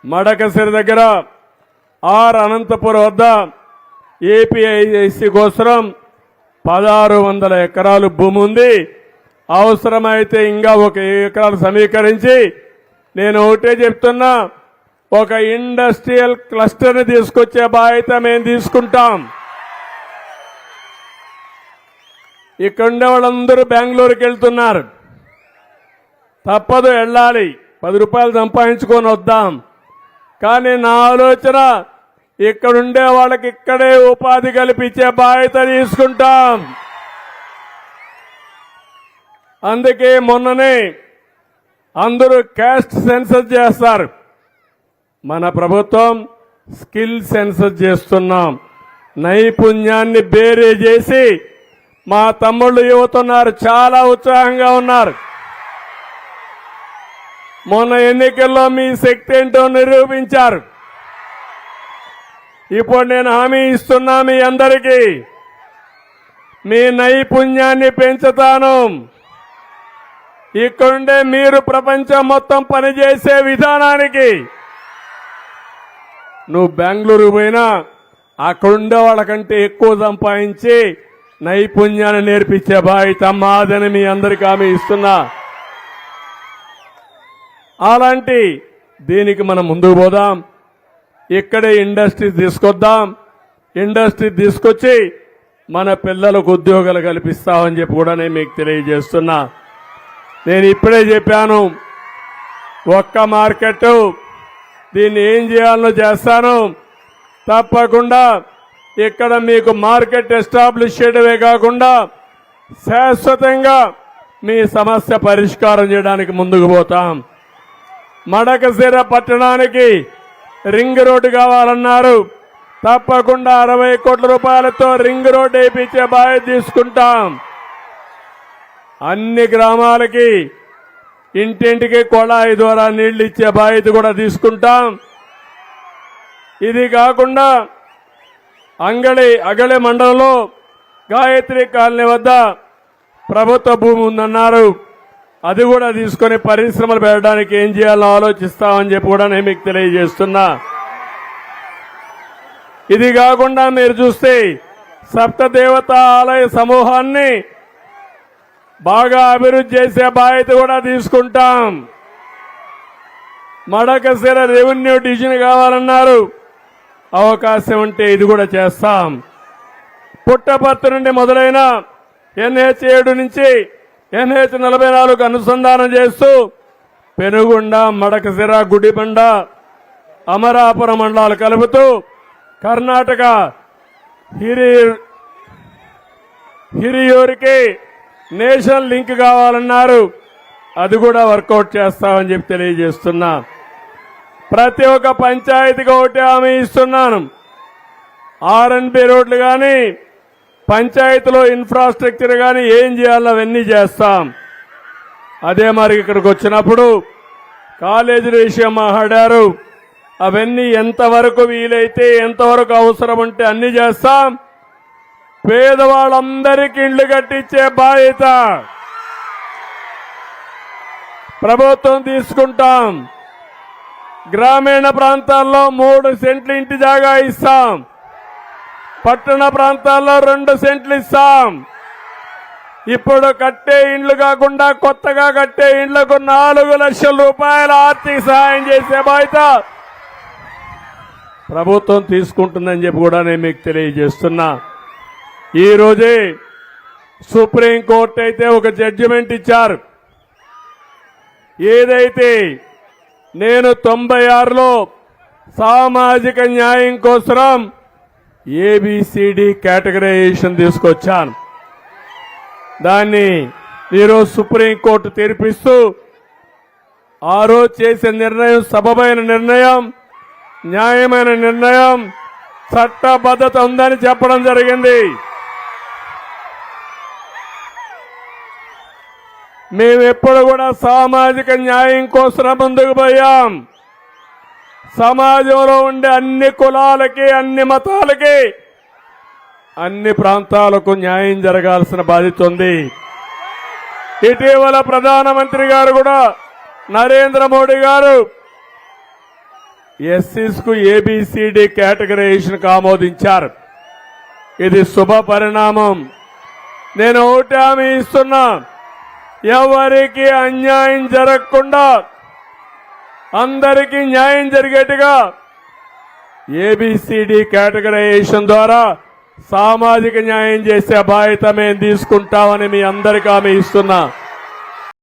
మడకసిరి దగ్గర అనంతపురం వద్ద ఏపీఐసి కోసం 1600 ఎకరాలు భూమి ఉంది. అవసరమైతే ఇంకా 1 ఎకరాలు సమీకరించి నేను ఒకటే చెప్తున్నా, ఒక ఇండస్ట్రియల్ క్లస్టర్ని తీసుకొచ్చే బాధ్యత మేము తీసుకుంటాం. ఇక్కడ ఉండే వాళ్ళందరూ బెంగళూరుకి వెళ్తున్నారు. తప్పదు, వెళ్ళాలి. 10 రూపాయలు సంపాదించుకొని వద్దాం. కానీ నా ఆలోచన ఇక్కడుండే వాళ్ళకి ఇక్కడే ఉపాధి కల్పించే బాధ్యత తీసుకుంటాం. అందుకే మొన్ననే అందరూ క్యాస్ట్ సెన్సస్ చేస్తారు. మన ప్రభుత్వం స్కిల్ సెన్సస్ చేస్తున్నాం. నైపుణ్యాన్ని బేరే చేసి మా తమ్ముళ్ళు యువతున్నారు, చాలా ఉత్సాహంగా ఉన్నారు. మొన్న ఎన్నికల్లో మీ శక్తి ఏంటో నిరూపించారు. ఇప్పుడు నేను హామీ ఇస్తున్నా, మీ అందరికీ మీ నైపుణ్యాన్ని పెంచుతాను. ఇక్కడుండే మీరు ప్రపంచం మొత్తం పనిచేసే విధానానికి నువ్వు బెంగళూరు పోయినా అక్కడుండే వాళ్ళకంటే ఎక్కువ సంపాదించి నైపుణ్యాన్ని నేర్పించే బాధ్యత మాదని మీ అందరికీ హామీ ఇస్తున్నా. అలాంటి దీనికి మనం ముందుకు పోదాం. ఇక్కడే ఇండస్ట్రీ తీసుకొద్దాం. ఇండస్ట్రీ తీసుకొచ్చి మన పిల్లలకు ఉద్యోగాలు కల్పిస్తామని చెప్పి కూడా నేను మీకు తెలియజేస్తున్నా. నేను ఇప్పుడే చెప్పాను, ఒక్క మార్కెట్, దీన్ని ఏం చేయాలో చేస్తాను. తప్పకుండా ఇక్కడ మీకు మార్కెట్ ఎస్టాబ్లిష్ చేయడమే కాకుండా శాశ్వతంగా మీ సమస్య పరిష్కారం చేయడానికి ముందుకు పోతాం. మడకశిర పట్టణానికి రింగ్ రోడ్డు కావాలన్నారు. తప్పకుండా 60 కోట్ల రూపాయలతో రింగ్ రోడ్డు వేయించే బాధ్యత తీసుకుంటాం. అన్ని గ్రామాలకి ఇంటింటికి కొళాయి ద్వారా నీళ్లు ఇచ్చే బాధ్యత కూడా తీసుకుంటాం. ఇది కాకుండా అగళి మండలంలో గాయత్రి కాలనీ వద్ద ప్రభుత్వ భూమి ఉందన్నారు. అది కూడా తీసుకొని పరిశ్రమలు పెట్టడానికి ఏం చేయాలో ఆలోచిస్తామని చెప్పి కూడా నేను మీకు తెలియజేస్తున్నా. ఇది కాకుండా మీరు చూస్తే సప్తదేవత ఆలయ సమూహాన్ని బాగా అభివృద్ధి చేసే బాధ్యత కూడా తీసుకుంటాం. మడకశిర రెవెన్యూ డివిజన్ కావాలన్నారు. అవకాశం ఉంటే ఇది కూడా చేస్తాం. పుట్టపర్తి నుండి మొదలైన NH 7 నుంచి NH 44 అనుసంధానం చేస్తూ పెనుగొండ, మడకశిర, గుడిబండ, అమరాపురం మండలాలు కలుపుతూ కర్ణాటక హిరియూరికి నేషనల్ లింక్ కావాలన్నారు. అది కూడా వర్కౌట్ చేస్తామని చెప్పి తెలియజేస్తున్నా. ప్రతి ఒక్క పంచాయతీకి ఒకటి హామీ ఇస్తున్నాను. R&B రోడ్లు కానీ పంచాయతీలో ఇన్ఫ్రాస్ట్రక్చర్ కానీ ఏం చేయాలో అవన్నీ చేస్తాం. అదే మరి ఇక్కడికి వచ్చినప్పుడు కాలేజీల విషయం మాట్లాడారు. అవన్నీ ఎంతవరకు వీలైతే ఎంతవరకు అవసరం ఉంటే అన్ని చేస్తాం. పేదవాళ్ళందరికీ ఇళ్లు కట్టించే బాధ్యత ప్రభుత్వం తీసుకుంటాం. గ్రామీణ ప్రాంతాల్లో 3 సెంట్లు ఇంటి జాగా ఇస్తాం. పట్టణ ప్రాంతాల్లో 2 సెంట్లు ఇస్తాం. ఇప్పుడు కట్టే ఇండ్లు కాకుండా కొత్తగా కట్టే ఇండ్లకు 4 లక్షల రూపాయల ఆర్థిక సహాయం చేసే బాధ్యత ప్రభుత్వం తీసుకుంటుందని చెప్పి కూడా నేను మీకు తెలియజేస్తున్నా. ఈ రోజే సుప్రీంకోర్టు అయితే ఒక జడ్జిమెంట్ ఇచ్చారు. ఏదైతే నేను 96లో సామాజిక న్యాయం కోసం ABCD కేటగరైజేషన్ తీసుకొచ్చాను. దాన్ని ఈరోజు సుప్రీంకోర్టు తీర్పిస్తూ ఆ రోజు చేసే నిర్ణయం సబబైన నిర్ణయం, న్యాయమైన నిర్ణయం, చట్టబద్ధత ఉందని చెప్పడం జరిగింది. మేమెప్పుడు కూడా సామాజిక న్యాయం కోసం ముందుకు పోయాం. సమాజంలో ఉండే అన్ని కులాలకి, అన్ని మతాలకి, అన్ని ప్రాంతాలకు న్యాయం జరగాల్సిన బాధ్యత ఉంది. ఇటీవల ప్రధానమంత్రి గారు కూడా నరేంద్ర మోడీ గారు ఎస్సీస్ కు ఏబిసిడి కేటగరైజేషన్ ఆమోదించారు. ఇది శుభ పరిణామం. నేను ఒకటి హామీ ఇస్తున్నా, ఎవరికి అన్యాయం జరగకుండా అందరికీ న్యాయం జరిగేట్టుగా ఏబిసిడి కేటగరైజేషన్ ద్వారా సామాజిక న్యాయం చేసే బాధ్యత మేము తీసుకుంటామని మీ అందరికీ హామీ ఇస్తున్నా.